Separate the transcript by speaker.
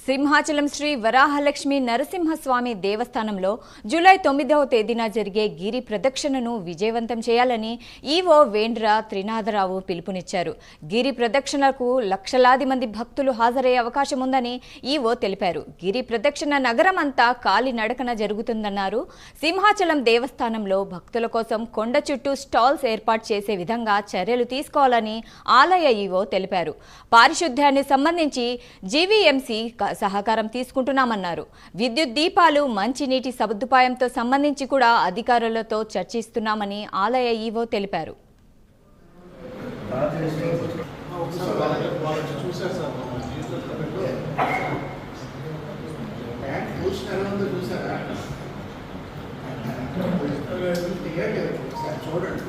Speaker 1: సింహాచలం శ్రీ వరాహలక్ష్మి నరసింహస్వామి దేవస్థానంలో జూలై 9వ తేదీన జరిగే గిరి ప్రదక్షిణను విజయవంతం చేయాలని ఈవో వేంద్ర త్రినాథరావు పిలుపునిచ్చారు. గిరి ప్రదక్షిణకు లక్షలాది మంది భక్తులు హాజరయ్యే అవకాశం ఉందని ఈవో తెలిపారు. గిరి ప్రదక్షిణ నగరం అంతా కాలినడకన జరుగుతుందన్నారు. సింహాచలం దేవస్థానంలో భక్తుల కోసం కొండ చుట్టూ స్టాల్స్ ఏర్పాటు చేసే విధంగా చర్యలు తీసుకోవాలని ఆలయ ఈవో తెలిపారు. పారిశుద్ధ్యానికి సంబంధించి జీవీఎంసీ సహకారం తీసుకుంటున్నామన్నారు. విద్యుత్ దీపాలు, మంచినీటి సదుపాయంతో సంబంధించి కూడా అధికారులతో చర్చిస్తున్నామని ఆలయ ఈవో తెలిపారు.
Speaker 2: చూడండి.